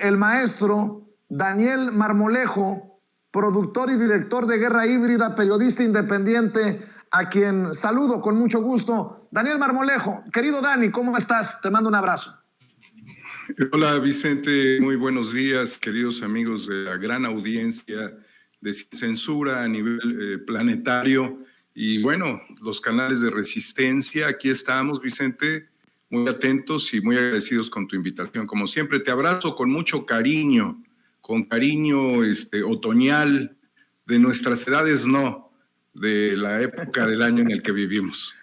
el maestro Daniel Marmolejo, productor y director de Guerra Híbrida, periodista independiente, a quien saludo con mucho gusto. Daniel Marmolejo, querido Dani, ¿cómo estás? Te mando un abrazo. Hola Vicente, muy buenos días, queridos amigos de la gran audiencia de Sin Censura a nivel planetario y bueno, los canales de resistencia. Aquí estamos, Vicente, muy atentos y muy agradecidos con tu invitación. Como siempre, te abrazo con mucho cariño, con cariño otoñal, de nuestras edades no, de la época del año en el que vivimos.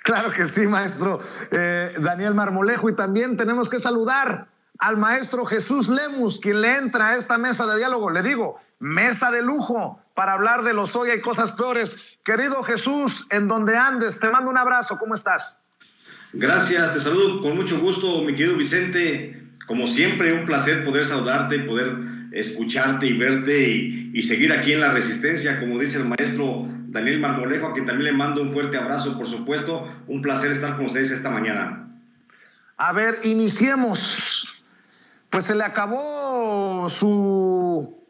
Claro que sí, maestro Daniel Marmolejo, y también tenemos que saludar al maestro Jesús Lemus, quien le entra a esta mesa de diálogo. Le digo, mesa de lujo para hablar de Lozoya y cosas peores. Querido Jesús, en donde andes, te mando un abrazo. ¿Cómo estás? Gracias, te saludo con mucho gusto, mi querido Vicente. Como siempre, un placer poder saludarte, poder escucharte y verte y seguir aquí en la resistencia, como dice el maestro Daniel Marmolejo, a quien también le mando un fuerte abrazo, por supuesto. Un placer estar con ustedes esta mañana. A ver, iniciemos. Pues se le acabó su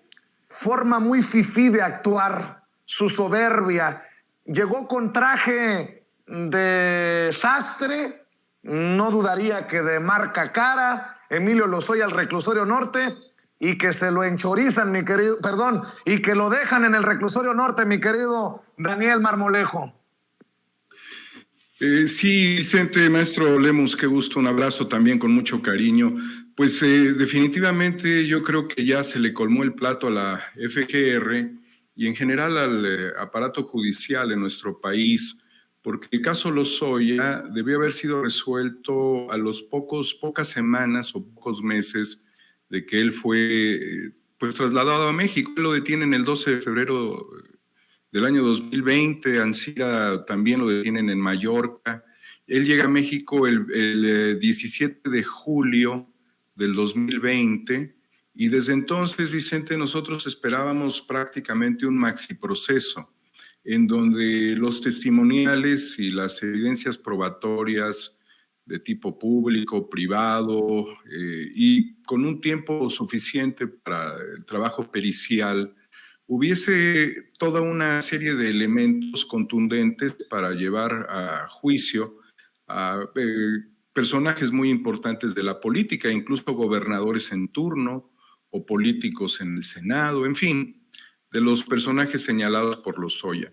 forma muy fifí de actuar, su soberbia. Llegó con traje de sastre, no dudaría que de marca cara, Emilio Lozoya al reclusorio norte, y que se lo enchorizan, mi querido, perdón, y que lo dejan en el reclusorio norte, mi querido Daniel Marmolejo. Sí, Vicente, maestro Lemus, qué gusto, un abrazo también con mucho cariño. Pues definitivamente yo creo que ya se le colmó el plato a la FGR y en general al aparato judicial en nuestro país, porque el caso Lozoya debió haber sido resuelto a los pocas semanas o pocos meses de que él fue pues trasladado a México. Lo detienen el 12 de febrero del año 2020, Ancira también lo detienen en Mallorca. Él llega a México el 17 de julio del 2020 y desde entonces, Vicente, nosotros esperábamos prácticamente un maxiproceso en donde los testimoniales y las evidencias probatorias de tipo público, privado y con un tiempo suficiente para el trabajo pericial, hubiese toda una serie de elementos contundentes para llevar a juicio a personajes muy importantes de la política, incluso gobernadores en turno o políticos en el Senado, en fin, de los personajes señalados por Lozoya.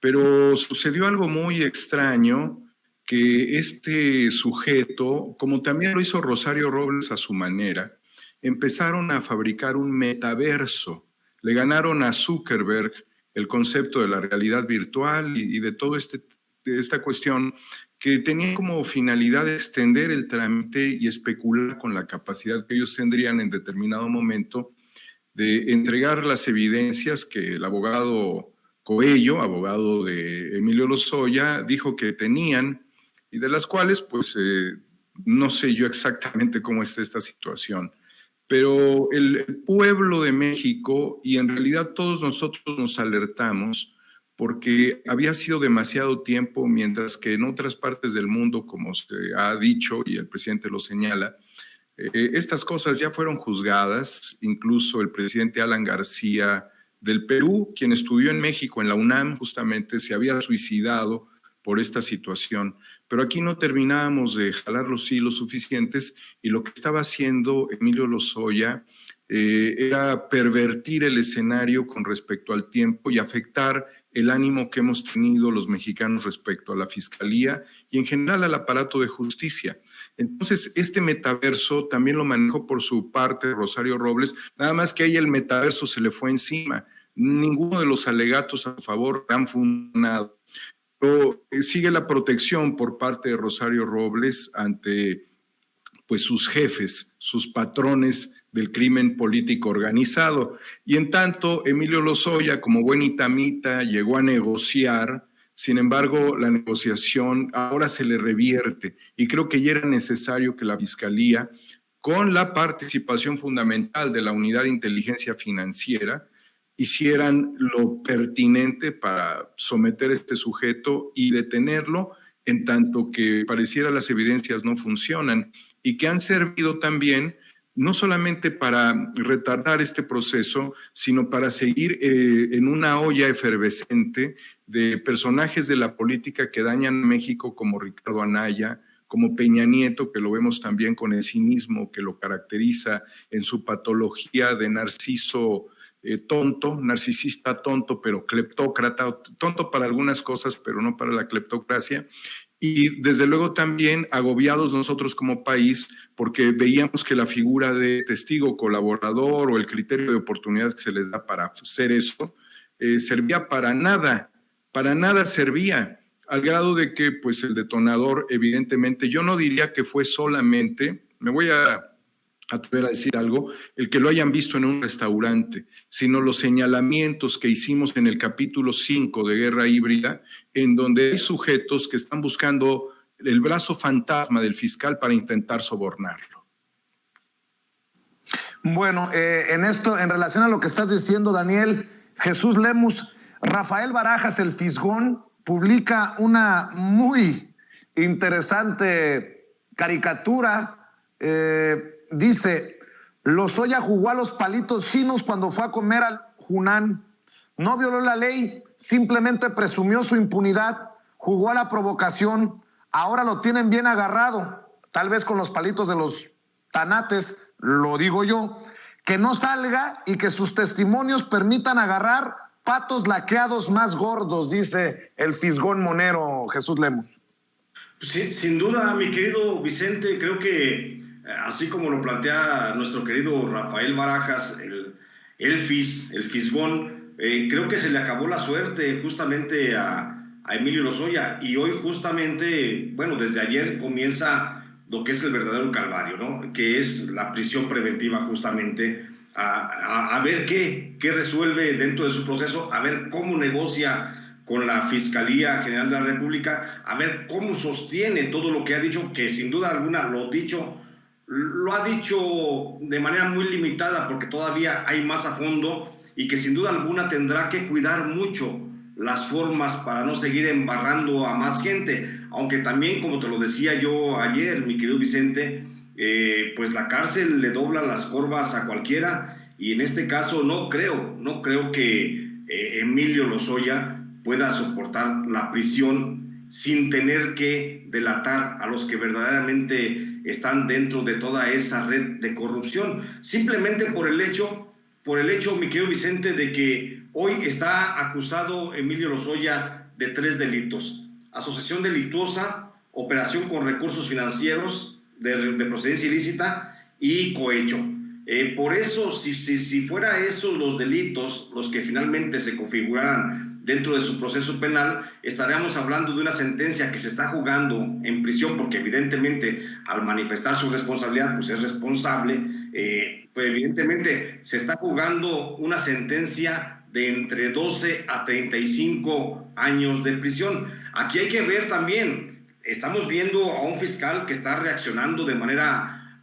Pero sucedió algo muy extraño, que este sujeto, como también lo hizo Rosario Robles a su manera, empezaron a fabricar un metaverso. Le ganaron a Zuckerberg el concepto de la realidad virtual y de toda esta cuestión que tenía como finalidad extender el trámite y especular con la capacidad que ellos tendrían en determinado momento de entregar las evidencias que el abogado Coello, abogado de Emilio Lozoya, dijo que tenían y de las cuales pues no sé yo exactamente cómo está esta situación. Pero el pueblo de México y en realidad todos nosotros nos alertamos porque había sido demasiado tiempo, mientras que en otras partes del mundo, como se ha dicho y el presidente lo señala, estas cosas ya fueron juzgadas. Incluso el presidente Alan García del Perú, quien estudió en México, en la UNAM, justamente se había suicidado por esta situación. Pero aquí no terminábamos de jalar los hilos suficientes y lo que estaba haciendo Emilio Lozoya era pervertir el escenario con respecto al tiempo y afectar el ánimo que hemos tenido los mexicanos respecto a la Fiscalía y en general al aparato de justicia. Entonces, este metaverso también lo manejó por su parte Rosario Robles, nada más que ahí el metaverso se le fue encima. Ninguno de los alegatos a favor han funcionado. Pero sigue la protección por parte de Rosario Robles ante pues, sus jefes, sus patrones del crimen político organizado. Y en tanto, Emilio Lozoya, como buen itamita, llegó a negociar. Sin embargo, la negociación ahora se le revierte y creo que ya era necesario que la Fiscalía, con la participación fundamental de la Unidad de Inteligencia Financiera, hicieran lo pertinente para someter a este sujeto y detenerlo en tanto que pareciera las evidencias no funcionan y que han servido también no solamente para retardar este proceso, sino para seguir en una olla efervescente de personajes de la política que dañan a México, como Ricardo Anaya, como Peña Nieto, que lo vemos también con el cinismo que lo caracteriza en su patología de narciso tonto, narcisista tonto, pero cleptócrata, tonto para algunas cosas, pero no para la cleptocracia. Y desde luego también agobiados nosotros como país, porque veíamos que la figura de testigo colaborador o el criterio de oportunidades que se les da para hacer eso, servía para nada servía, al grado de que pues el detonador, evidentemente, yo no diría que fue solamente, me voy a atrever a decir algo, el que lo hayan visto en un restaurante, sino los señalamientos que hicimos en el capítulo 5 de Guerra Híbrida, en donde hay sujetos que están buscando el brazo fantasma del fiscal para intentar sobornarlo. Bueno, en esto, en relación a lo que estás diciendo, Daniel, Jesús Lemus, Rafael Barajas, el Fisgón, publica una muy interesante caricatura. Dice: Lozoya jugó a los palitos chinos cuando fue a comer al Hunan. No violó la ley, simplemente presumió su impunidad, jugó a la provocación. Ahora lo tienen bien agarrado, tal vez con los palitos de los tanates, lo digo yo. Que no salga y que sus testimonios permitan agarrar patos laqueados más gordos, dice el Fisgón monero, Jesús Lemus. Sí, sin duda, mi querido Vicente, creo que así como lo plantea nuestro querido Rafael Barajas, el Fisgón, creo que se le acabó la suerte justamente a Emilio Lozoya, y hoy justamente, bueno, desde ayer comienza lo que es el verdadero calvario, ¿no? Que es la prisión preventiva justamente, a ver qué resuelve dentro de su proceso, a ver cómo negocia con la Fiscalía General de la República, a ver cómo sostiene todo lo que ha dicho, que sin duda alguna lo ha dicho de manera muy limitada, porque todavía hay más a fondo, y que sin duda alguna tendrá que cuidar mucho las formas para no seguir embarrando a más gente, aunque también, como te lo decía yo ayer, mi querido Vicente, pues la cárcel le dobla las corvas a cualquiera, y en este caso no creo que Emilio Lozoya pueda soportar la prisión sin tener que delatar a los que verdaderamente están dentro de toda esa red de corrupción, simplemente por el hecho, mi querido Vicente, de que hoy está acusado Emilio Lozoya de 3 delitos: asociación delictuosa, operación con recursos financieros de procedencia ilícita y cohecho. Por eso, si fuera esos los delitos los que finalmente se configuraran dentro de su proceso penal, estaríamos hablando de una sentencia que se está jugando en prisión, porque evidentemente al manifestar su responsabilidad, pues es responsable, pues evidentemente se está jugando una sentencia de entre 12 a 35 años de prisión. Aquí hay que ver también, estamos viendo a un fiscal que está reaccionando de manera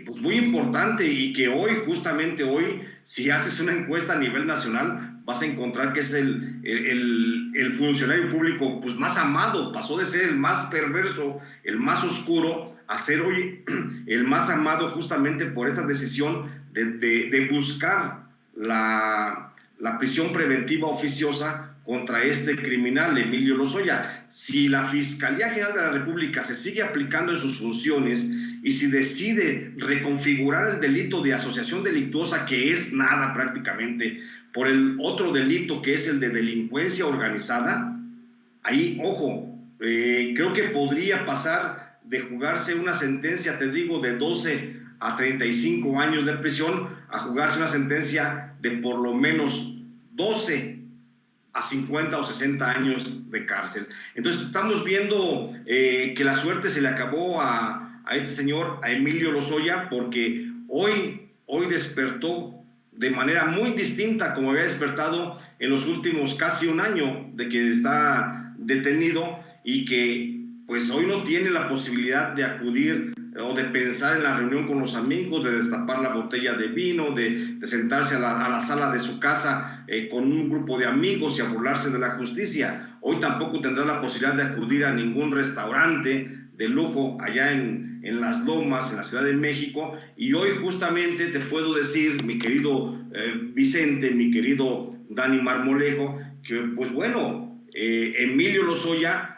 pues muy importante, y que hoy, justamente hoy, si haces una encuesta a nivel nacional, vas a encontrar que es el funcionario público pues más amado. Pasó de ser el más perverso, el más oscuro, a ser hoy el más amado, justamente por esta decisión de buscar la prisión preventiva oficiosa contra este criminal, Emilio Lozoya. Si la Fiscalía General de la República se sigue aplicando en sus funciones, y si decide reconfigurar el delito de asociación delictuosa, que es nada prácticamente, por el otro delito que es el de delincuencia organizada, ahí, ojo, creo que podría pasar de jugarse una sentencia, te digo, de 12 a 35 años de prisión, a jugarse una sentencia de por lo menos 12 a 50 o 60 años de cárcel. Entonces estamos viendo que la suerte se le acabó a este señor, a Emilio Lozoya, porque hoy despertó de manera muy distinta como había despertado en los últimos casi un año de que está detenido, y que pues hoy no tiene la posibilidad de acudir o de pensar en la reunión con los amigos, de destapar la botella de vino, de sentarse a la sala de su casa con un grupo de amigos y a burlarse de la justicia. Hoy tampoco tendrá la posibilidad de acudir a ningún restaurante de lujo allá en en Las Lomas, en la Ciudad de México, y hoy justamente te puedo decir, mi querido Vicente, mi querido Dani Marmolejo, que pues bueno, Emilio Lozoya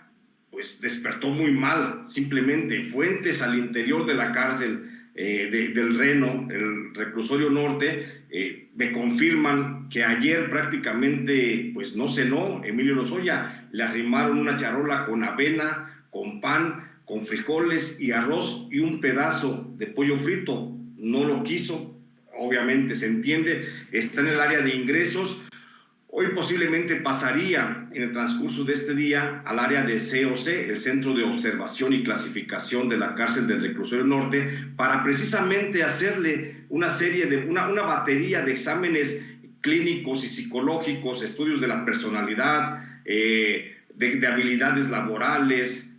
pues despertó muy mal, simplemente. Fuentes al interior de la cárcel del Reno, el reclusorio norte, me confirman que ayer prácticamente pues no cenó Emilio Lozoya. Le arrimaron una charola con avena, con pan, con frijoles y arroz y un pedazo de pollo frito. No lo quiso, obviamente se entiende, está en el área de ingresos. Hoy posiblemente pasaría en el transcurso de este día al área de COC, el Centro de Observación y Clasificación de la Cárcel del Reclusorio Norte, para precisamente hacerle una batería de exámenes clínicos y psicológicos, estudios de la personalidad, de habilidades laborales,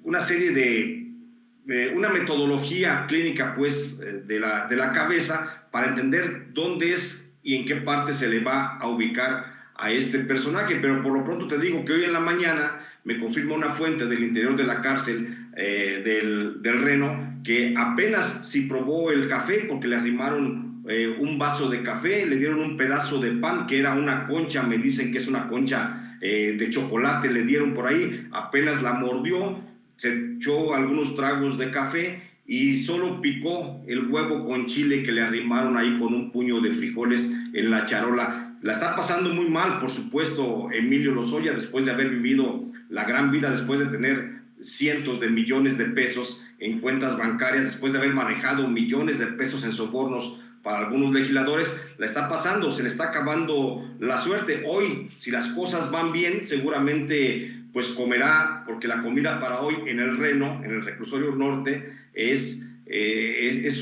una serie de una metodología clínica pues de la cabeza, para entender dónde es y en qué parte se le va a ubicar a este personaje. Pero por lo pronto te digo que hoy en la mañana me confirma una fuente del interior de la cárcel del Reno que apenas si probó el café, porque le arrimaron un vaso de café, le dieron un pedazo de pan que era una concha, me dicen que es una concha de chocolate, le dieron por ahí, apenas la mordió, se echó algunos tragos de café y solo picó el huevo con chile que le arrimaron ahí con un puño de frijoles en la charola. La está pasando muy mal, por supuesto, Emilio Lozoya, después de haber vivido la gran vida, después de tener cientos de millones de pesos en cuentas bancarias, después de haber manejado millones de pesos en sobornos para algunos legisladores, la está pasando, se le está acabando la suerte. Hoy, si las cosas van bien, seguramente pues comerá, porque la comida para hoy en el Reno, en el reclusorio norte, es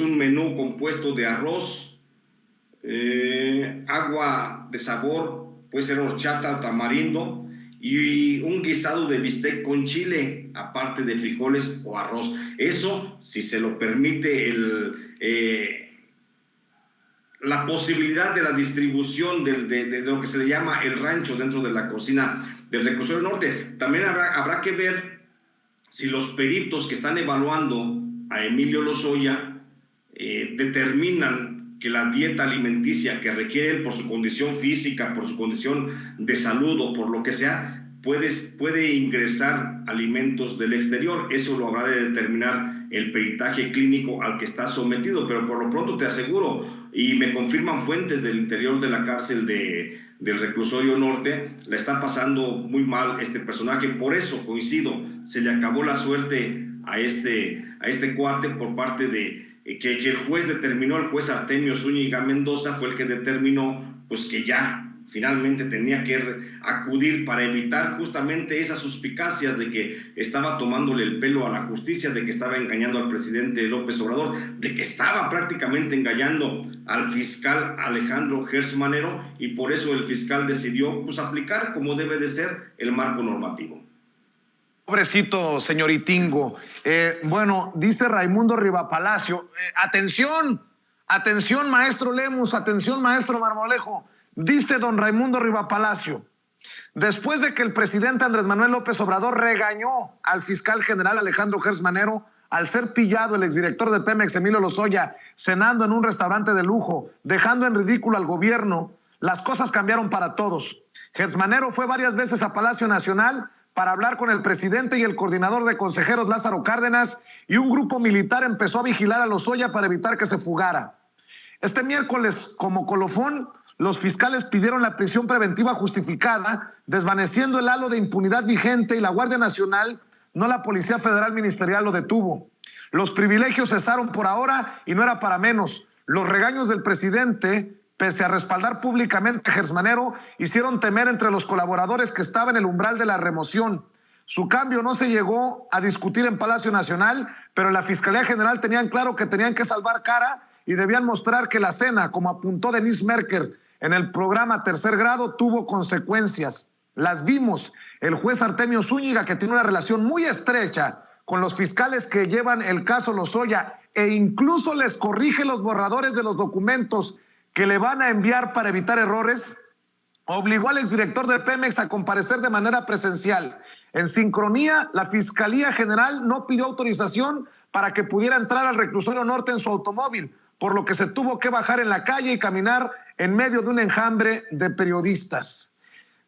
un menú compuesto de arroz, agua de sabor, puede ser horchata o tamarindo, y un guisado de bistec con chile, aparte de frijoles o arroz. Eso, si se lo permite la posibilidad de la distribución de lo que se le llama el rancho dentro de la cocina del reclusorio norte. También habrá que ver si los peritos que están evaluando a Emilio Lozoya determinan que la dieta alimenticia que requiere él por su condición física, por su condición de salud o por lo que sea, puede ingresar alimentos del exterior. Eso lo habrá de determinar el peritaje clínico al que está sometido, pero por lo pronto te aseguro, y me confirman fuentes del interior de la cárcel del reclusorio norte, le está pasando muy mal este personaje. Por eso coincido, se le acabó la suerte a este cuate por parte de que el juez determinó, el juez Artemio Zúñiga Mendoza fue el que determinó pues que ya finalmente tenía que acudir para evitar justamente esas suspicacias de que estaba tomándole el pelo a la justicia, de que estaba engañando al presidente López Obrador, de que estaba prácticamente engañando al fiscal Alejandro Gertz Manero, y por eso el fiscal decidió pues aplicar como debe de ser el marco normativo. Pobrecito señoritingo. Bueno, dice Raimundo Rivapalacio, atención, maestro Lemus, atención, maestro Marmolejo. Dice don Raimundo Rivapalacio, después de que el presidente Andrés Manuel López Obrador regañó al fiscal general Alejandro Gertz Manero al ser pillado el exdirector de Pemex, Emilio Lozoya, cenando en un restaurante de lujo, dejando en ridículo al gobierno, las cosas cambiaron para todos. Gertz Manero fue varias veces a Palacio Nacional para hablar con el presidente y el coordinador de consejeros Lázaro Cárdenas, y un grupo militar empezó a vigilar a Lozoya para evitar que se fugara. Este miércoles, como colofón, los fiscales pidieron la prisión preventiva justificada, desvaneciendo el halo de impunidad vigente, y la Guardia Nacional, no la Policía Federal Ministerial, lo detuvo. Los privilegios cesaron por ahora y no era para menos. Los regaños del presidente, pese a respaldar públicamente a Gertz Manero, hicieron temer entre los colaboradores que estaba en el umbral de la remoción. Su cambio no se llegó a discutir en Palacio Nacional, pero en la Fiscalía General tenían claro que tenían que salvar cara y debían mostrar que la cena, como apuntó Denise Merker en el programa Tercer Grado, tuvo consecuencias. Las vimos. El juez Artemio Zúñiga, que tiene una relación muy estrecha con los fiscales que llevan el caso Lozoya, e incluso les corrige los borradores de los documentos que le van a enviar para evitar errores, obligó al exdirector de Pemex a comparecer de manera presencial. En sincronía, la Fiscalía General no pidió autorización para que pudiera entrar al reclusorio norte en su automóvil, por lo que se tuvo que bajar en la calle y caminar en medio de un enjambre de periodistas.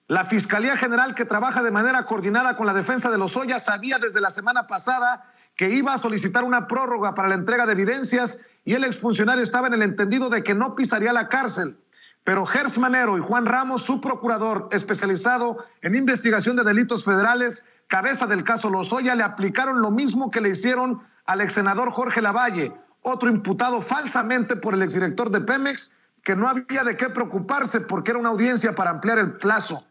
La Fiscalía General, que trabaja de manera coordinada con la defensa de Lozoya, sabía desde la semana pasada que iba a solicitar una prórroga para la entrega de evidencias y el exfuncionario estaba en el entendido de que no pisaría la cárcel. Pero Gers Manero y Juan Ramos, su procurador especializado en investigación de delitos federales, cabeza del caso Lozoya, le aplicaron lo mismo que le hicieron al exsenador Jorge Lavalle, otro imputado falsamente por el exdirector de Pemex, que no había de qué preocuparse porque era una audiencia para ampliar el plazo.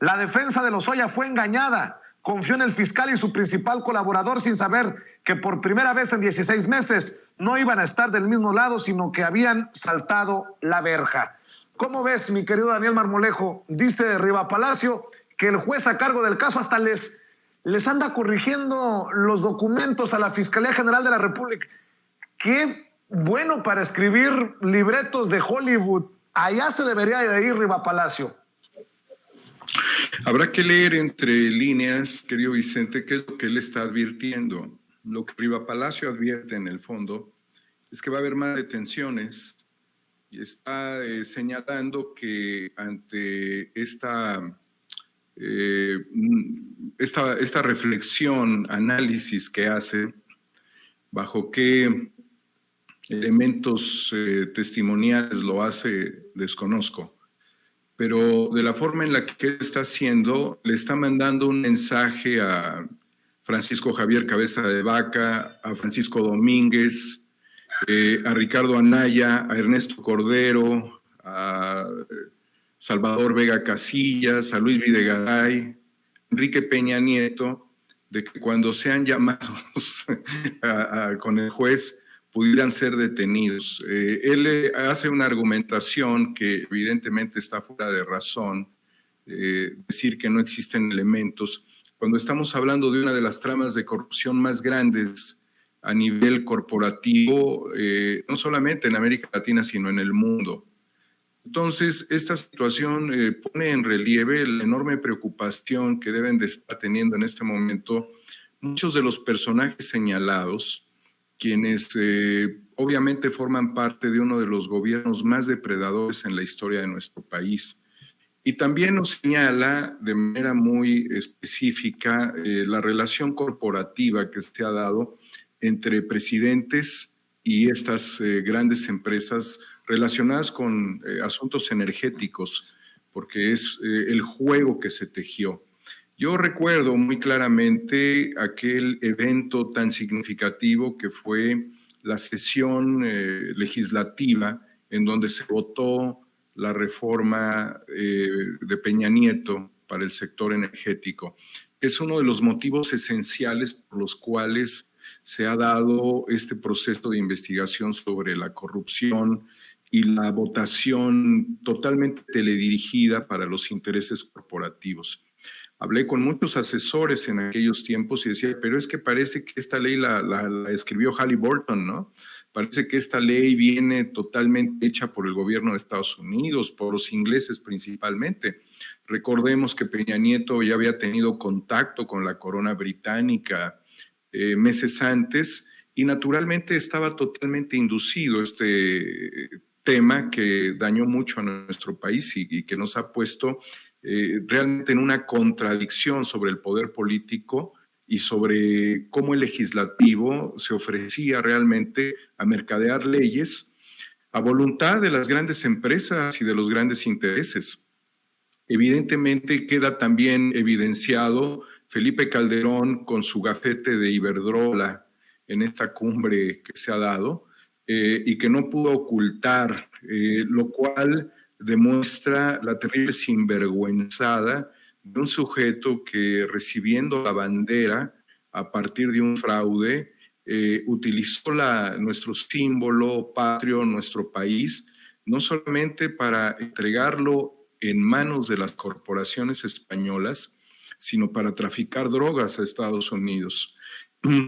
La defensa de Lozoya fue engañada, confió en el fiscal y su principal colaborador sin saber que por primera vez en 16 meses no iban a estar del mismo lado, sino que habían saltado la verja. ¿Cómo ves, mi querido Daniel Marmolejo? Dice Riva Palacio que el juez a cargo del caso hasta les anda corrigiendo los documentos a la Fiscalía General de la República. Qué bueno para escribir libretos de Hollywood. Allá se debería de ir, Riva Palacio. Habrá que leer entre líneas, querido Vicente, qué es lo que él está advirtiendo. Lo que Riva Palacio advierte en el fondo es que va a haber más detenciones y está señalando que ante esta reflexión, análisis que hace, bajo qué elementos testimoniales lo hace, desconozco, pero de la forma en la que él está haciendo, le está mandando un mensaje a Francisco Javier Cabeza de Vaca, a Francisco Domínguez, a Ricardo Anaya, a Ernesto Cordero, a Salvador Vega Casillas, a Luis Videgaray, Enrique Peña Nieto, de que cuando sean llamados con el juez pudieran ser detenidos. Él hace una argumentación que evidentemente está fuera de razón, decir que no existen elementos, cuando estamos hablando de una de las tramas de corrupción más grandes a nivel corporativo, no solamente en América Latina, sino en el mundo. Entonces, esta situación pone en relieve la enorme preocupación que deben de estar teniendo en este momento muchos de los personajes señalados, quienes obviamente forman parte de uno de los gobiernos más depredadores en la historia de nuestro país. Y también nos señala de manera muy específica la relación corporativa que se ha dado entre presidentes y estas grandes empresas relacionadas con asuntos energéticos, porque es el juego que se tejió. Yo recuerdo muy claramente aquel evento tan significativo que fue la sesión legislativa en donde se votó la reforma de Peña Nieto para el sector energético. Es uno de los motivos esenciales por los cuales se ha dado este proceso de investigación sobre la corrupción y la votación totalmente teledirigida para los intereses corporativos. Hablé con muchos asesores en aquellos tiempos y decía, pero es que parece que esta ley la escribió Halliburton, ¿no? Parece que esta ley viene totalmente hecha por el gobierno de Estados Unidos, por los ingleses principalmente. Recordemos que Peña Nieto ya había tenido contacto con la corona británica meses antes y naturalmente estaba totalmente inducido este tema que dañó mucho a nuestro país y que nos ha puesto realmente en una contradicción sobre el poder político y sobre cómo el legislativo se ofrecía realmente a mercadear leyes a voluntad de las grandes empresas y de los grandes intereses. Evidentemente queda también evidenciado Felipe Calderón con su gafete de Iberdrola en esta cumbre que se ha dado y que no pudo ocultar, lo cual demuestra la terrible sinvergüenzada de un sujeto que, recibiendo la bandera a partir de un fraude, utilizó nuestro símbolo patrio, nuestro país, no solamente para entregarlo en manos de las corporaciones españolas, sino para traficar drogas a Estados Unidos.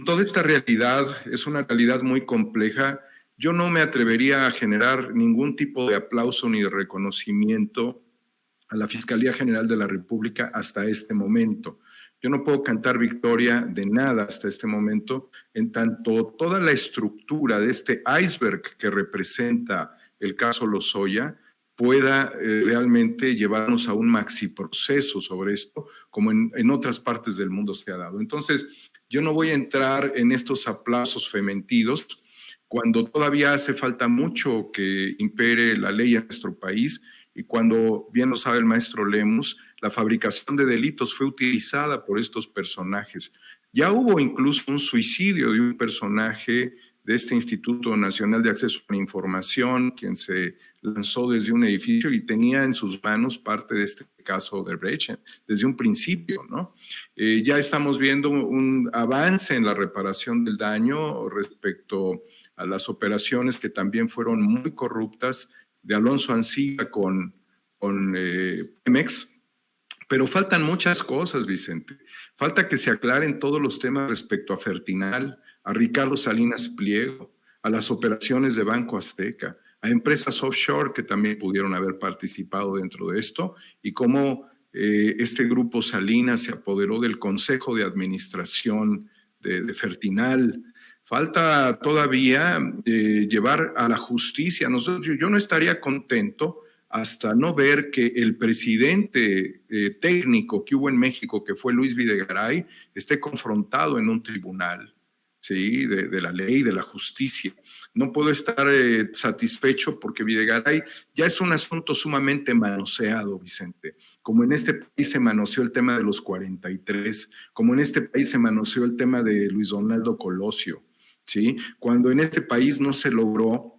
Toda esta realidad es una realidad muy compleja. Yo no me atrevería a generar ningún tipo de aplauso ni de reconocimiento a la Fiscalía General de la República hasta este momento. Yo no puedo cantar victoria de nada hasta este momento, en tanto toda la estructura de este iceberg que representa el caso Lozoya pueda realmente llevarnos a un maxi proceso sobre esto, como en otras partes del mundo se ha dado. Entonces, yo no voy a entrar en estos aplausos fementidos cuando todavía hace falta mucho que impere la ley en nuestro país y cuando, bien lo sabe el maestro Lemus, la fabricación de delitos fue utilizada por estos personajes. Ya hubo incluso un suicidio de un personaje de este Instituto Nacional de Acceso a la Información, quien se lanzó desde un edificio y tenía en sus manos parte de este caso de Brecht desde un principio, ¿no? Ya estamos viendo un avance en la reparación del daño respecto a las operaciones que también fueron muy corruptas de Alonso Ancilla con Pemex. Pero faltan muchas cosas, Vicente. Falta que se aclaren todos los temas respecto a Fertinal, a Ricardo Salinas Pliego, a las operaciones de Banco Azteca, a empresas offshore que también pudieron haber participado dentro de esto y cómo este grupo Salinas se apoderó del Consejo de Administración de Fertinal. Falta todavía llevar a la justicia. Yo no estaría contento hasta no ver que el presidente técnico que hubo en México, que fue Luis Videgaray, esté confrontado en un tribunal, ¿sí? de la ley, de la justicia. No puedo estar satisfecho porque Videgaray ya es un asunto sumamente manoseado, Vicente. Como en este país se manoseó el tema de los 43, como en este país se manoseó el tema de Luis Donaldo Colosio, ¿sí? Cuando en este país no se logró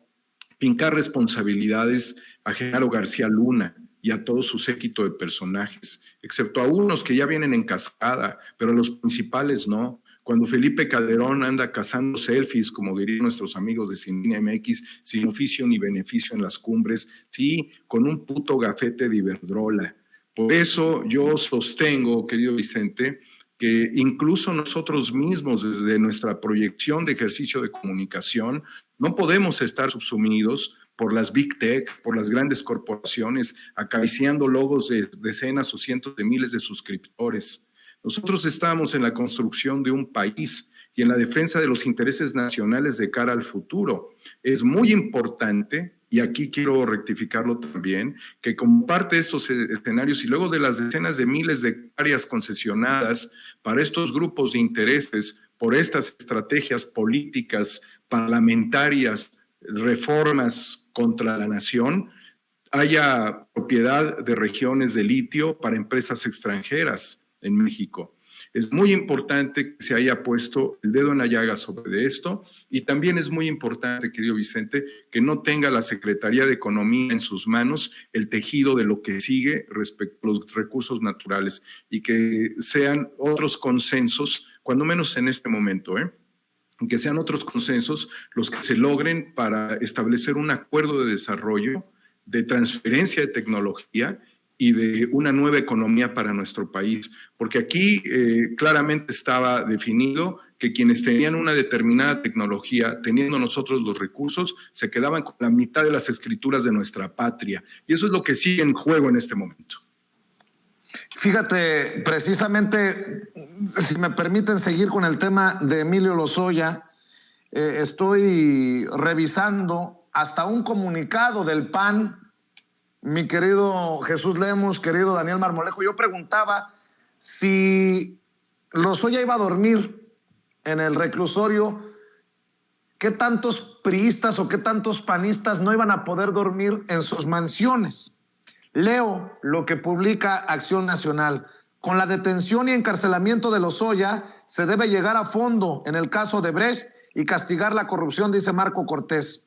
fincar responsabilidades a Genaro García Luna y a todo su séquito de personajes, excepto a unos que ya vienen en cascada, pero a los principales no. Cuando Felipe Calderón anda cazando selfies, como dirían nuestros amigos de Cine MX, sin oficio ni beneficio en las cumbres, sí, con un puto gafete de Iberdrola. Por eso yo sostengo, querido Vicente, que incluso nosotros mismos, desde nuestra proyección de ejercicio de comunicación, no podemos estar subsumidos por las Big Tech, por las grandes corporaciones, acariciando logos de decenas o cientos de miles de suscriptores. Nosotros estamos en la construcción de un país y en la defensa de los intereses nacionales de cara al futuro. Es muy importante, y aquí quiero rectificarlo también, que como parte de estos escenarios y luego de las decenas de miles de hectáreas concesionadas para estos grupos de intereses, por estas estrategias políticas, parlamentarias, reformas contra la nación, haya propiedad de regiones de litio para empresas extranjeras en México. Es muy importante que se haya puesto el dedo en la llaga sobre esto y también es muy importante, querido Vicente, que no tenga la Secretaría de Economía en sus manos el tejido de lo que sigue respecto a los recursos naturales y que sean otros consensos, cuando menos en este momento, que sean otros consensos los que se logren para establecer un acuerdo de desarrollo, de transferencia de tecnología y de una nueva economía para nuestro país, porque aquí claramente estaba definido que quienes tenían una determinada tecnología, teniendo nosotros los recursos, se quedaban con la mitad de las escrituras de nuestra patria, y eso es lo que sigue en juego en este momento. Fíjate, precisamente, si me permiten seguir con el tema de Emilio Lozoya, estoy revisando hasta un comunicado del PAN. Mi querido Jesús Lemus, querido Daniel Marmolejo, yo preguntaba si Lozoya iba a dormir en el reclusorio, ¿qué tantos priistas o qué tantos panistas no iban a poder dormir en sus mansiones? Leo lo que publica Acción Nacional. Con la detención y encarcelamiento de Lozoya se debe llegar a fondo en el caso de Brecht y castigar la corrupción, dice Marco Cortés.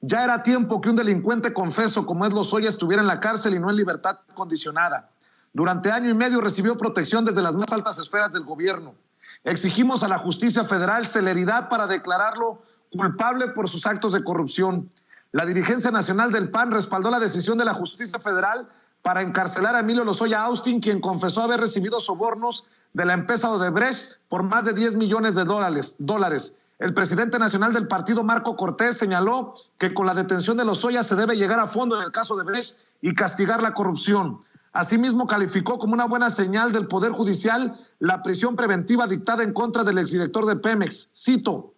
Ya era tiempo que un delincuente confeso como es Lozoya estuviera en la cárcel y no en libertad condicionada. Durante año y medio recibió protección desde las más altas esferas del gobierno. Exigimos a la justicia federal celeridad para declararlo culpable por sus actos de corrupción. La dirigencia nacional del PAN respaldó la decisión de la justicia federal para encarcelar a Emilio Lozoya Austin, quien confesó haber recibido sobornos de la empresa Odebrecht por más de 10 millones de dólares. El presidente nacional del partido, Marco Cortés, señaló que con la detención de Lozoya se debe llegar a fondo en el caso de Brecht y castigar la corrupción. Asimismo, calificó como una buena señal del Poder Judicial la prisión preventiva dictada en contra del exdirector de Pemex. Cito: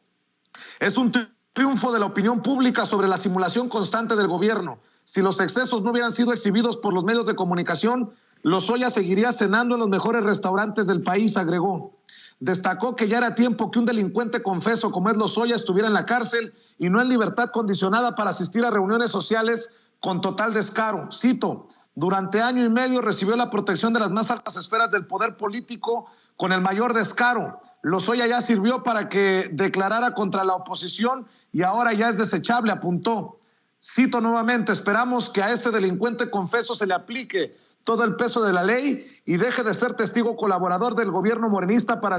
es un triunfo de la opinión pública sobre la simulación constante del gobierno. Si los excesos no hubieran sido exhibidos por los medios de comunicación, Lozoya seguiría cenando en los mejores restaurantes del país, agregó. Destacó que ya era tiempo que un delincuente confeso como es Lozoya estuviera en la cárcel y no en libertad condicionada para asistir a reuniones sociales con total descaro. Cito: durante año y medio recibió la protección de las más altas esferas del poder político con el mayor descaro. Lozoya ya sirvió para que declarara contra la oposición y ahora ya es desechable, apuntó. Cito nuevamente: esperamos que a este delincuente confeso se le aplique todo el peso de la ley y deje de ser testigo colaborador del gobierno morenista para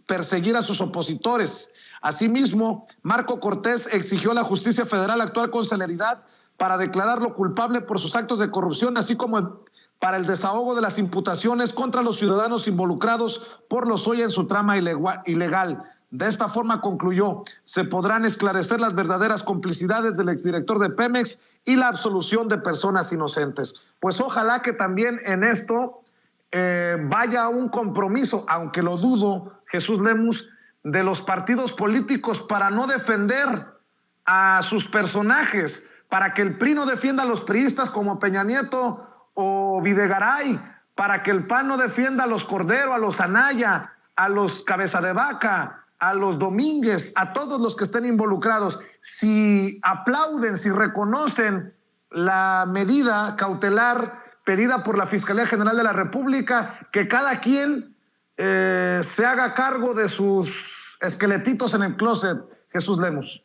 perseguir a sus opositores. Asimismo, Marco Cortés exigió a la justicia federal actuar con celeridad para declararlo culpable por sus actos de corrupción, así como para el desahogo de las imputaciones contra los ciudadanos involucrados por Lozoya en su trama ilegal. De esta forma, concluyó, se podrán esclarecer las verdaderas complicidades del exdirector de Pemex y la absolución de personas inocentes. Pues ojalá que también en esto vaya un compromiso, aunque lo dudo, Jesús Lemus, de los partidos políticos para no defender a sus personajes, para que el PRI no defienda a los priistas como Peña Nieto o Videgaray, para que el PAN no defienda a los Cordero, a los Anaya, a los Cabeza de Vaca, a los Domínguez, a todos los que estén involucrados. Si aplauden, si reconocen la medida cautelar pedida por la Fiscalía General de la República, que cada quien se haga cargo de sus esqueletitos en el closet, Jesús Lemus.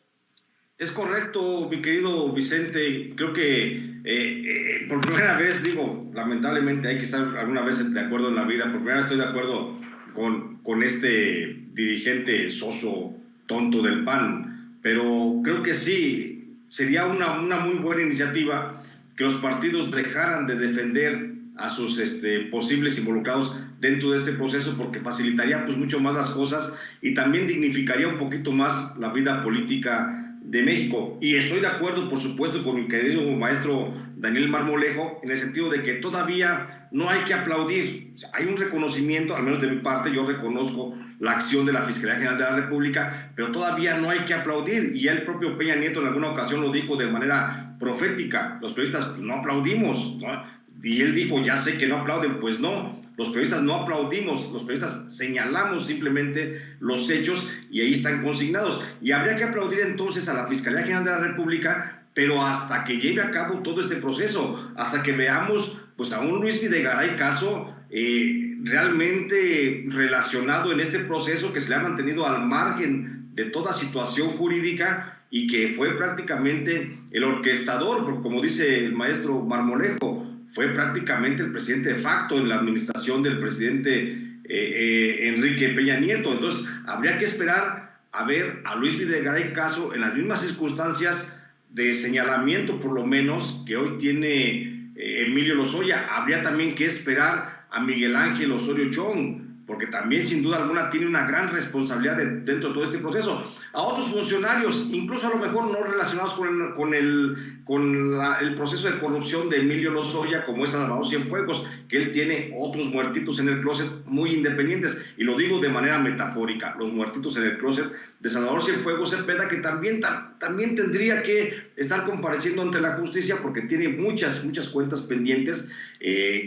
Es correcto, mi querido Vicente. Creo que por primera vez, digo, lamentablemente hay que estar alguna vez de acuerdo en la vida. Por primera vez estoy de acuerdo con este dirigente soso, tonto del PAN. Pero creo que sí, sería una muy buena iniciativa que los partidos dejaran de defender a sus posibles involucrados dentro de este proceso, porque facilitaría pues mucho más las cosas y también dignificaría un poquito más la vida política de México. Y estoy de acuerdo, por supuesto, con mi querido maestro Daniel Marmolejo, en el sentido de que todavía no hay que aplaudir. O sea, hay un reconocimiento, al menos de mi parte, yo reconozco la acción de la Fiscalía General de la República, pero todavía no hay que aplaudir. Y ya el propio Peña Nieto en alguna ocasión lo dijo de manera profética: los periodistas pues, no aplaudimos, ¿no? Y él dijo, ya sé que no aplauden. Pues no, los periodistas no aplaudimos, los periodistas señalamos simplemente los hechos y ahí están consignados. Y habría que aplaudir entonces a la Fiscalía General de la República, pero hasta que lleve a cabo todo este proceso, hasta que veamos pues a un Luis Videgaray Caso realmente relacionado en este proceso, que se le ha mantenido al margen de toda situación jurídica y que fue prácticamente el orquestador, porque como dice el maestro Marmolejo, fue prácticamente el presidente de facto en la administración del presidente Enrique Peña Nieto. Entonces, habría que esperar a ver a Luis Videgaray Caso en las mismas circunstancias de señalamiento, por lo menos, que hoy tiene Emilio Lozoya. Habría también que esperar a Miguel Ángel Osorio Chong, porque también sin duda alguna tiene una gran responsabilidad dentro de todo este proceso. A otros funcionarios, incluso a lo mejor no relacionados con el proceso de corrupción de Emilio Lozoya, como es Salvador Cienfuegos, que él tiene otros muertitos en el closet muy independientes, y lo digo de manera metafórica, los muertitos en el closet de Salvador Cienfuegos Cepeda, que también tendría que estar compareciendo ante la justicia, porque tiene muchas cuentas pendientes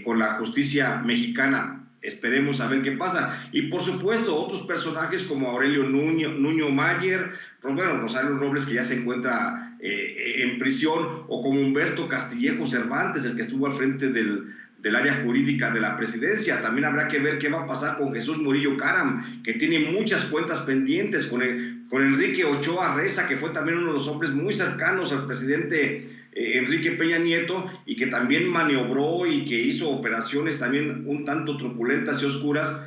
con la justicia mexicana. Esperemos a ver qué pasa. Y por supuesto, otros personajes como Aurelio Nuño Mayer, Rosario Robles, que ya se encuentra en prisión, o como Humberto Castillejo Cervantes, el que estuvo al frente del área jurídica de la presidencia. También habrá que ver qué va a pasar con Jesús Murillo Caram, que tiene muchas cuentas pendientes, con Enrique Ochoa Reza, que fue también uno de los hombres muy cercanos al presidente Enrique Peña Nieto, y que también maniobró y que hizo operaciones también un tanto truculentas y oscuras,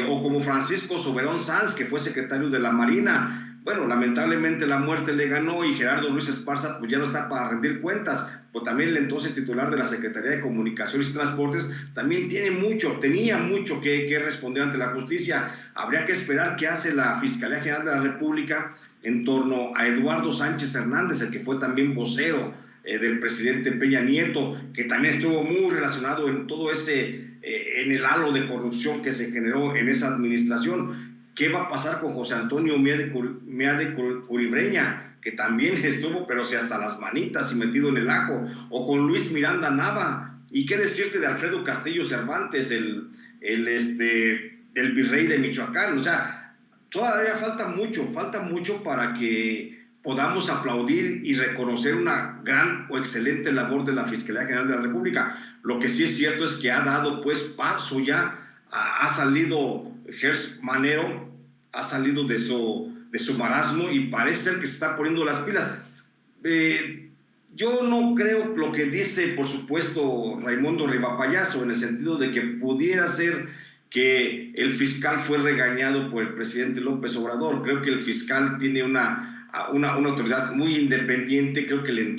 o como Francisco Soberón Sanz, que fue secretario de la Marina. Bueno, lamentablemente la muerte le ganó, y Gerardo Luis Esparza pues ya no está para rendir cuentas, pues también el entonces titular de la Secretaría de Comunicaciones y Transportes también tenía mucho que responder ante la justicia. Habría que esperar qué hace la Fiscalía General de la República en torno a Eduardo Sánchez Hernández, el que fue también vocero del presidente Peña Nieto, que también estuvo muy relacionado en todo ese, en el halo de corrupción que se generó en esa administración. ¿Qué va a pasar con José Antonio Miade Curibreña, que también estuvo, pero si hasta las manitas y metido en el ajo? O con Luis Miranda Nava. ¿Y qué decirte de Alfredo Castillo Cervantes, el virrey de Michoacán? O sea, todavía falta mucho para que podamos aplaudir y reconocer una gran o excelente labor de la Fiscalía General de la República. Lo que sí es cierto es que ha dado pues paso ya, ha salido Gers Manero, ha salido de su marasmo y parece ser que se está poniendo las pilas. Yo no creo lo que dice, por supuesto, Raimundo Rivapayaso, en el sentido de que pudiera ser que el fiscal fue regañado por el presidente López Obrador. Creo que el fiscal tiene una autoridad muy independiente, creo que le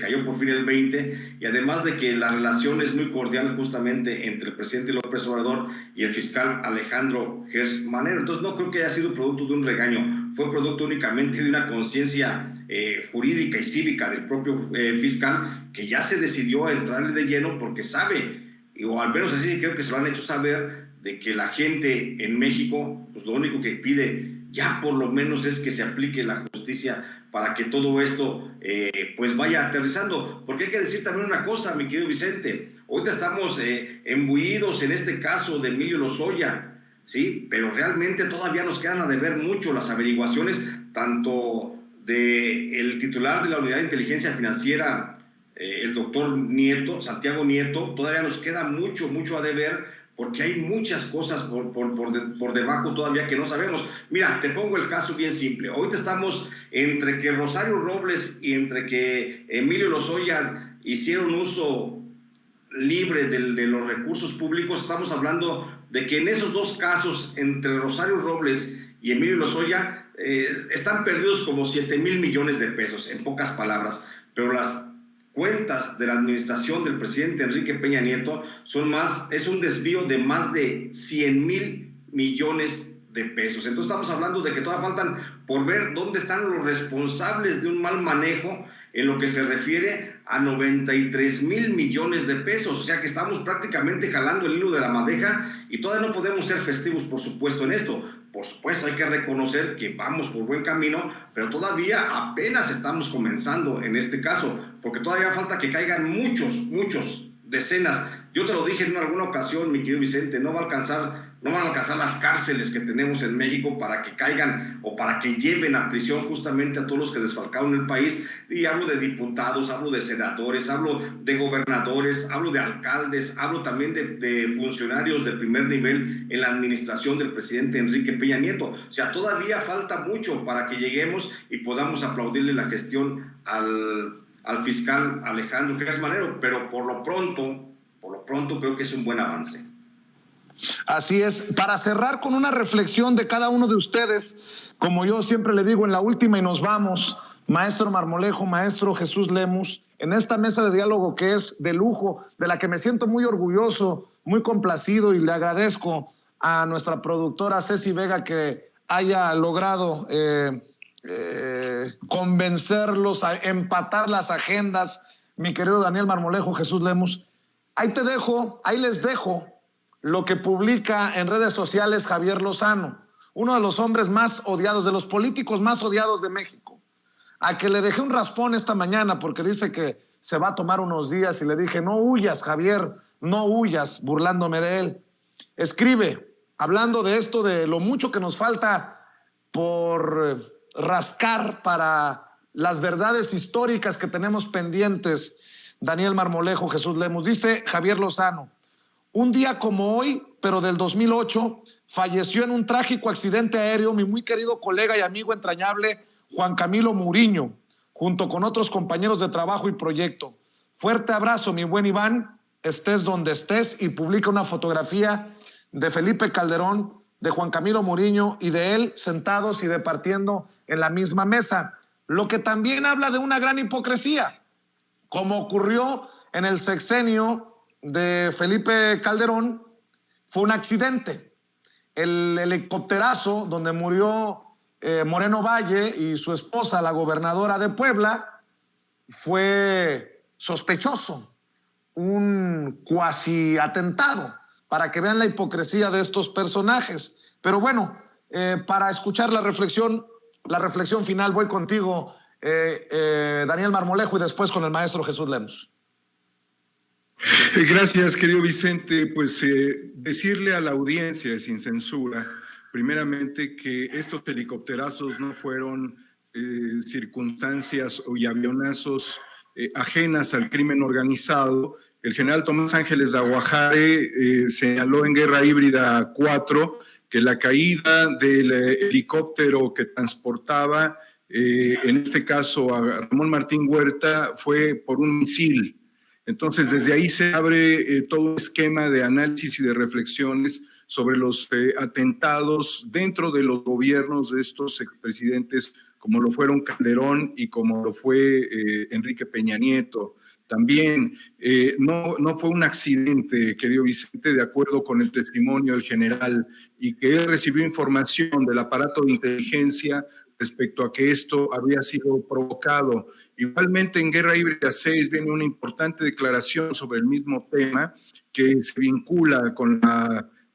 cayó por fin el 20, y además de que la relación es muy cordial justamente entre el presidente López Obrador y el fiscal Alejandro Gers Manero. Entonces no creo que haya sido producto de un regaño, fue producto únicamente de una conciencia jurídica y cívica del propio fiscal, que ya se decidió a entrarle de lleno porque sabe, o al menos así creo que se lo han hecho saber, de que la gente en México pues lo único que pide ya por lo menos es que se aplique la justicia para que todo esto pues vaya aterrizando. Porque hay que decir también una cosa, mi querido Vicente, ahorita estamos embullidos en este caso de Emilio Lozoya, ¿sí? Pero realmente todavía nos quedan a deber mucho las averiguaciones, tanto del titular de la Unidad de Inteligencia Financiera, el doctor Nieto, Santiago Nieto, todavía nos queda mucho a deber, porque hay muchas cosas por debajo todavía que no sabemos. Mira, te pongo el caso bien simple. Ahorita estamos entre que Rosario Robles y entre que Emilio Lozoya hicieron uso libre de los recursos públicos. Estamos hablando de que en esos dos casos, entre Rosario Robles y Emilio Lozoya, están perdidos como 7,000 millones de pesos, en pocas palabras. Pero las cuentas de la administración del presidente Enrique Peña Nieto es un desvío de más de 100,000 millones de pesos. Entonces estamos hablando de que todavía faltan por ver dónde están los responsables de un mal manejo en lo que se refiere a 93,000 millones de pesos. O sea que estamos prácticamente jalando el hilo de la madeja y todavía no podemos ser festivos, por supuesto, en esto. Por supuesto, hay que reconocer que vamos por buen camino, pero todavía apenas estamos comenzando en este caso, porque todavía falta que caigan muchos, decenas. Yo te lo dije en alguna ocasión, mi querido Vicente, no van a alcanzar las cárceles que tenemos en México para que caigan o para que lleven a prisión justamente a todos los que desfalcaron el país. Y hablo de diputados, hablo de senadores, hablo de gobernadores, hablo de alcaldes, hablo también de funcionarios de primer nivel en la administración del presidente Enrique Peña Nieto. O sea, todavía falta mucho para que lleguemos y podamos aplaudirle la gestión al fiscal Alejandro Gers Manero, pero por lo pronto creo que es un buen avance. Así es. Para cerrar con una reflexión de cada uno de ustedes, como yo siempre le digo en la última y nos vamos, maestro Marmolejo, maestro Jesús Lemus, en esta mesa de diálogo que es de lujo, de la que me siento muy orgulloso, muy complacido, y le agradezco a nuestra productora Ceci Vega que haya logrado convencerlos, a empatar las agendas. Mi querido Daniel Marmolejo, Jesús Lemus, ahí les dejo lo que publica en redes sociales Javier Lozano, uno de los hombres más odiados, de los políticos más odiados de México, a que le dejé un raspón esta mañana porque dice que se va a tomar unos días, y le dije: no huyas, Javier, no huyas, burlándome de él. Escribe, hablando de esto, de lo mucho que nos falta por rascar para las verdades históricas que tenemos pendientes. Daniel Marmolejo, Jesús Lemus, dice Javier Lozano: un día como hoy, pero del 2008, falleció en un trágico accidente aéreo mi muy querido colega y amigo entrañable Juan Camilo Muriño, junto con otros compañeros de trabajo y proyecto. Fuerte abrazo, mi buen Iván, estés donde estés, y publica una fotografía de Felipe Calderón, de Juan Camilo Muriño y de él sentados y departiendo en la misma mesa, lo que también habla de una gran hipocresía, como ocurrió en el sexenio de Felipe Calderón. Fue un accidente, el helicópterazo donde murió Moreno Valle y su esposa, la gobernadora de Puebla, fue sospechoso, un cuasi atentado, para que vean la hipocresía de estos personajes. Pero bueno, para escuchar la reflexión final, voy contigo, Daniel Marmolejo, y después con el maestro Jesús Lemus. Gracias, querido Vicente. Pues decirle a la audiencia sin censura, primeramente, que estos helicópterazos no fueron circunstancias y avionazos ajenas al crimen organizado. El general Tomás Ángeles de Aguajare señaló en Guerra Híbrida 4 que la caída del helicóptero que transportaba, en este caso a Ramón Martín Huerta, fue por un misil. Entonces, desde ahí se abre todo un esquema de análisis y de reflexiones sobre los atentados dentro de los gobiernos de estos expresidentes, como lo fueron Calderón y como lo fue Enrique Peña Nieto. También no fue un accidente, querido Vicente, de acuerdo con el testimonio del general, y que él recibió información del aparato de inteligencia respecto a que esto había sido provocado. Igualmente, en Guerra Híbrida 6 viene una importante declaración sobre el mismo tema que se vincula con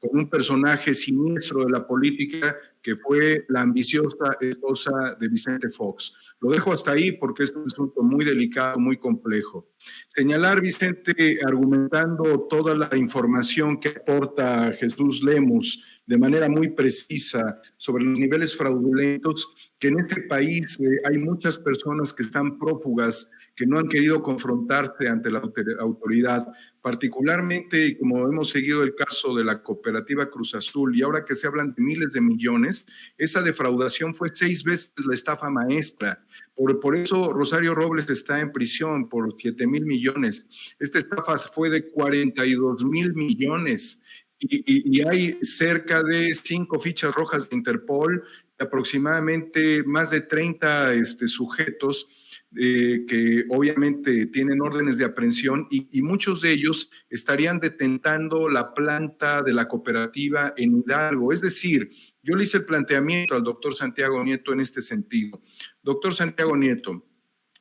un personaje siniestro de la política, que fue la ambiciosa esposa de Vicente Fox. Lo dejo hasta ahí porque es un asunto muy delicado, muy complejo. Señalar, Vicente, argumentando toda la información que aporta Jesús Lemus de manera muy precisa sobre los niveles fraudulentos, que en este país hay muchas personas que están prófugas, que no han querido confrontarse ante la autoridad, particularmente como hemos seguido el caso de la cooperativa Cruz Azul, y ahora que se hablan de miles de millones, esa defraudación fue 6 veces la estafa maestra. Por eso Rosario Robles está en prisión por 7,000 millones. Esta estafa fue de 42,000 millones. Y hay cerca de 5 fichas rojas de Interpol, aproximadamente más de 30 sujetos que obviamente tienen órdenes de aprehensión, y muchos de ellos estarían detentando la planta de la cooperativa en Hidalgo. Es decir, yo le hice el planteamiento al doctor Santiago Nieto en este sentido. Doctor Santiago Nieto,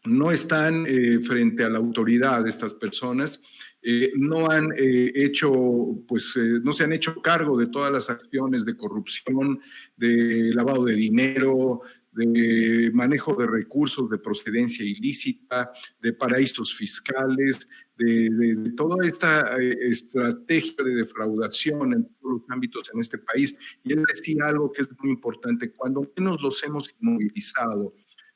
no están frente a la autoridad estas personas, no han no se han hecho cargo de todas las acciones de corrupción, de lavado de dinero, de manejo de recursos de procedencia ilícita, de paraísos fiscales, de toda esta estrategia de defraudación en todos los ámbitos en este país. Y él decía algo que es muy importante: cuando menos los hemos inmovilizado.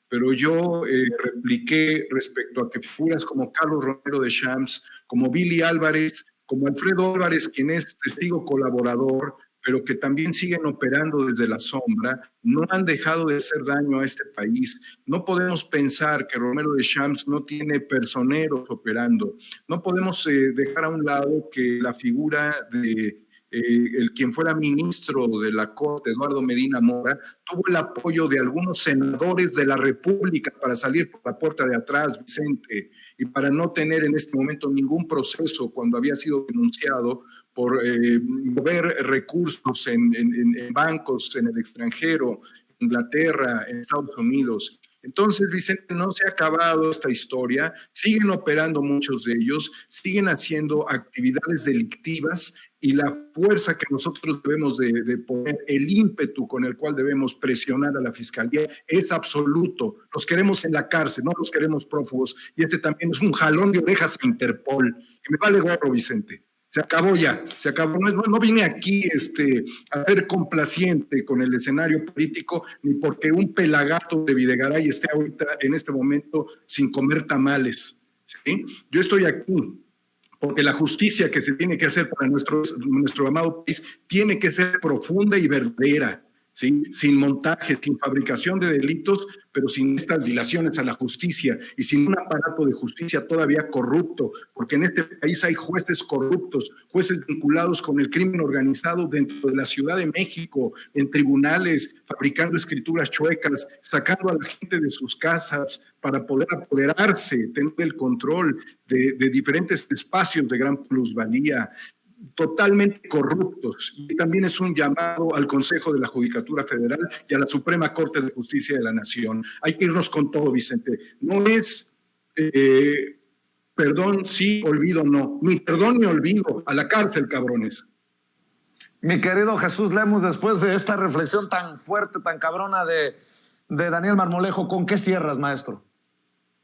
Pero yo repliqué respecto a que figuras como Carlos Romero de Champs, como Billy Álvarez, como Alfredo Álvarez, quien es testigo colaborador, pero que también siguen operando desde la sombra, no han dejado de hacer daño a este país. No podemos pensar que Romero de Champs no tiene personeros operando. No podemos dejar a un lado que la figura de quien fuera ministro de la Corte, Eduardo Medina Mora, tuvo el apoyo de algunos senadores de la República para salir por la puerta de atrás, Vicente, y para no tener en este momento ningún proceso cuando había sido denunciado por mover recursos en bancos en el extranjero, Inglaterra, en Estados Unidos. Entonces, Vicente, no se ha acabado esta historia, siguen operando muchos de ellos, siguen haciendo actividades delictivas, y la fuerza que nosotros debemos de poner, el ímpetu con el cual debemos presionar a la Fiscalía es absoluto. Los queremos en la cárcel, no los queremos prófugos, y este también es un jalón de orejas a Interpol. Y me vale gorro, Vicente. Se acabó ya, se acabó. No vine aquí a ser complaciente con el escenario político, ni porque un pelagato de Videgaray esté ahorita en este momento sin comer tamales, ¿sí? Yo estoy aquí porque la justicia que se tiene que hacer para nuestro amado país tiene que ser profunda y verdadera, ¿sí? Sin montaje, sin fabricación de delitos, pero sin estas dilaciones a la justicia y sin un aparato de justicia todavía corrupto, porque en este país hay jueces corruptos, jueces vinculados con el crimen organizado dentro de la Ciudad de México, en tribunales, fabricando escrituras chuecas, sacando a la gente de sus casas para poder apoderarse, tener el control de diferentes espacios de gran plusvalía, totalmente corruptos. Y también es un llamado al Consejo de la Judicatura Federal y a la Suprema Corte de Justicia de la Nación. Hay que irnos con todo, Vicente. No es perdón sí, olvido no. Ni perdón ni olvido. A la cárcel, cabrones. Mi querido Jesús Lemus, después de esta reflexión tan fuerte, tan cabrona de Daniel Marmolejo, ¿con qué cierras, maestro?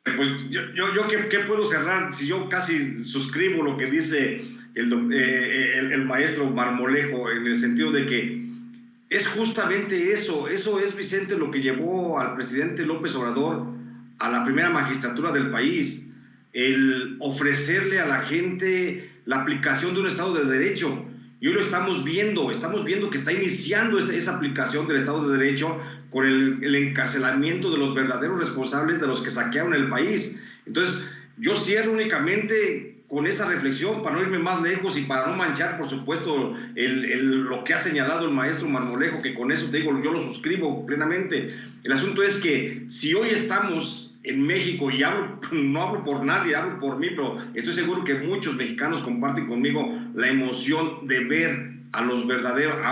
Pues yo ¿qué puedo cerrar si yo casi suscribo lo que dice el maestro Marmolejo, en el sentido de que es justamente eso es, Vicente, lo que llevó al presidente López Obrador a la primera magistratura del país, el ofrecerle a la gente la aplicación de un Estado de Derecho. Y hoy lo estamos viendo que está iniciando esa aplicación del Estado de Derecho con el encarcelamiento de los verdaderos responsables de los que saquearon el país. Entonces, yo cierro únicamente con esa reflexión para no irme más lejos y para no manchar, por supuesto, lo que ha señalado el maestro Marmolejo, que con eso te digo, yo lo suscribo plenamente. El asunto es que si hoy estamos en México, y no hablo por nadie, hablo por mí, pero estoy seguro que muchos mexicanos comparten conmigo la emoción de ver a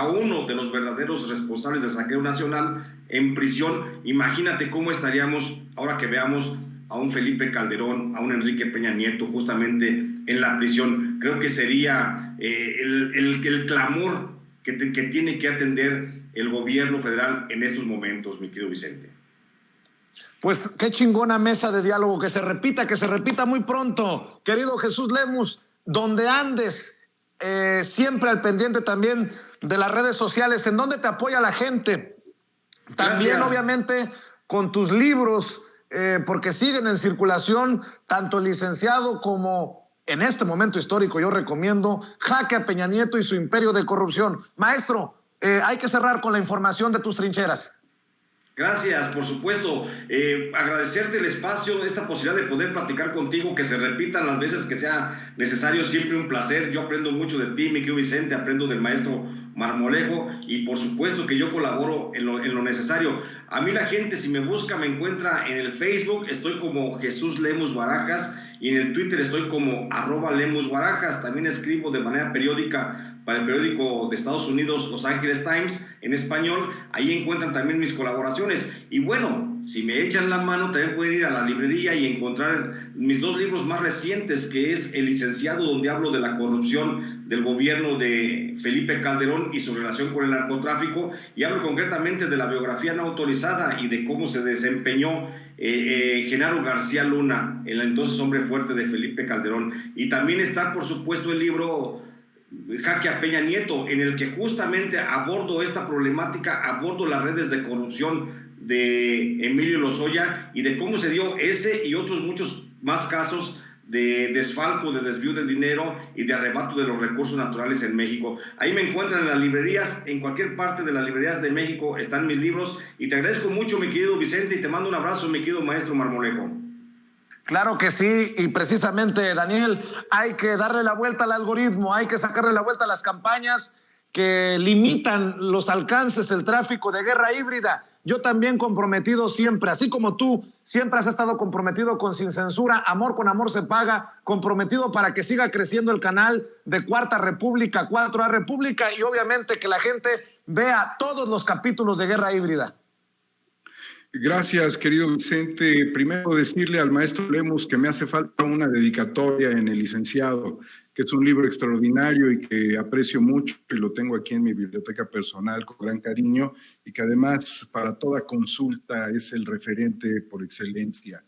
uno de los verdaderos responsables del saqueo nacional en prisión. Imagínate cómo estaríamos ahora que veamos a un Felipe Calderón, a un Enrique Peña Nieto justamente en la prisión. Creo que sería el clamor que tiene que atender el gobierno federal en estos momentos, mi querido Vicente. Pues qué chingona mesa de diálogo, que se repita muy pronto. Querido Jesús Lemus, donde andes, siempre al pendiente también de las redes sociales, en donde te apoya la gente. También, gracias, obviamente, con tus libros, porque siguen en circulación, tanto el licenciado como en este momento histórico, yo recomiendo Jaque a Peña Nieto y su imperio de corrupción. Maestro, hay que cerrar con la información de tus trincheras. Gracias, por supuesto. Agradecerte el espacio, esta posibilidad de poder platicar contigo, que se repitan las veces que sea necesario, siempre un placer. Yo aprendo mucho de ti, mi querido Vicente, aprendo del maestro Marmolejo y por supuesto que yo colaboro en lo necesario. A mí la gente, si me busca, me encuentra en el Facebook, estoy como Jesús Lemus Barajas, y en el Twitter estoy como @Lemus Barajas. También escribo de manera periódica para el periódico de Estados Unidos, Los Angeles Times, en español. Ahí encuentran también mis colaboraciones. Y bueno, si me echan la mano, también pueden ir a la librería y encontrar mis 2 libros más recientes, que es El Licenciado, donde hablo de la corrupción del gobierno de Felipe Calderón y su relación con el narcotráfico, y hablo concretamente de la biografía no autorizada y de cómo se desempeñó Genaro García Luna, el entonces hombre fuerte de Felipe Calderón. Y también está, por supuesto, el libro Jaque a Peña Nieto, en el que justamente abordo esta problemática, abordo las redes de corrupción de Emilio Lozoya y de cómo se dio ese y otros muchos más casos de desfalco, de desvío de dinero y de arrebato de los recursos naturales en México. Ahí me encuentran en las librerías, en cualquier parte de las librerías de México están mis libros, y te agradezco mucho, mi querido Vicente, y te mando un abrazo, mi querido maestro Marmolejo. Claro que sí, y precisamente, Daniel, hay que darle la vuelta al algoritmo, hay que sacarle la vuelta a las campañas que limitan los alcances, el tráfico de guerra híbrida. Yo también comprometido siempre, así como tú siempre has estado comprometido con Sin Censura, Amor con Amor se paga, comprometido para que siga creciendo el canal de Cuarta República, 4A República, y obviamente que la gente vea todos los capítulos de Guerra Híbrida. Gracias, querido Vicente. Primero decirle al maestro Lemus que me hace falta una dedicatoria en El Licenciado, que es un libro extraordinario y que aprecio mucho, y lo tengo aquí en mi biblioteca personal con gran cariño, y que además para toda consulta es el referente por excelencia.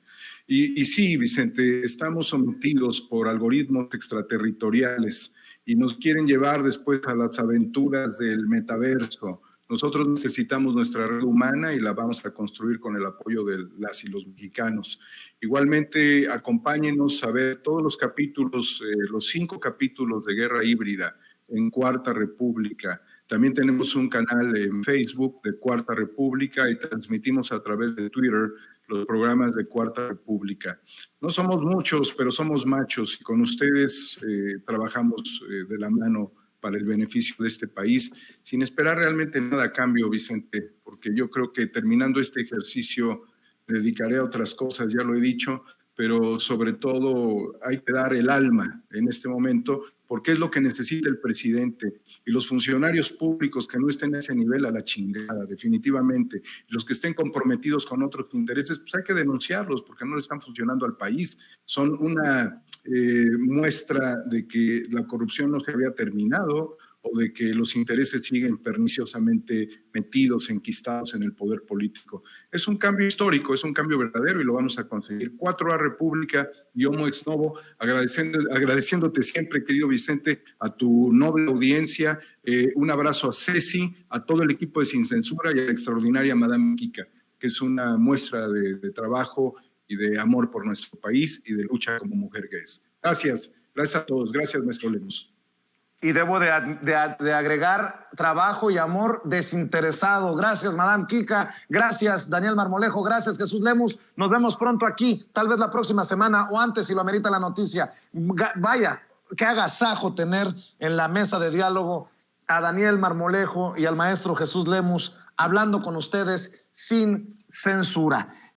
Y sí, Vicente, estamos sometidos por algoritmos extraterritoriales y nos quieren llevar después a las aventuras del metaverso. Nosotros necesitamos nuestra red humana y la vamos a construir con el apoyo de las y los mexicanos. Igualmente, acompáñenos a ver todos los capítulos, los 5 capítulos de Guerra Híbrida en Cuarta República. También tenemos un canal en Facebook de Cuarta República y transmitimos a través de Twitter los programas de Cuarta República. No somos muchos, pero somos machos, y con ustedes trabajamos de la mano para el beneficio de este país, sin esperar realmente nada a cambio, Vicente, porque yo creo que terminando este ejercicio me dedicaré a otras cosas, ya lo he dicho, pero sobre todo hay que dar el alma en este momento, porque es lo que necesita el presidente, y los funcionarios públicos que no estén a ese nivel, a la chingada, definitivamente. Los que estén comprometidos con otros intereses, pues hay que denunciarlos, porque no le están funcionando al país. Son una muestra de que la corrupción no se había terminado, o de que los intereses siguen perniciosamente metidos, enquistados en el poder político. Es un cambio histórico, es un cambio verdadero y lo vamos a conseguir. 4A República y Homo Ex Novo, agradeciéndote siempre, querido Vicente, a tu noble audiencia. Un abrazo a Ceci, a todo el equipo de Sin Censura y a la extraordinaria Madame Kika, que es una muestra de trabajo y de amor por nuestro país y de lucha como mujer que es. Gracias a todos. Gracias, maestro Lemus. Y debo de agregar trabajo y amor desinteresado. Gracias, Madame Kika. Gracias, Daniel Marmolejo. Gracias, Jesús Lemus. Nos vemos pronto aquí, tal vez la próxima semana o antes, si lo amerita la noticia. Vaya, qué agasajo tener en la mesa de diálogo a Daniel Marmolejo y al maestro Jesús Lemus hablando con ustedes sin censura.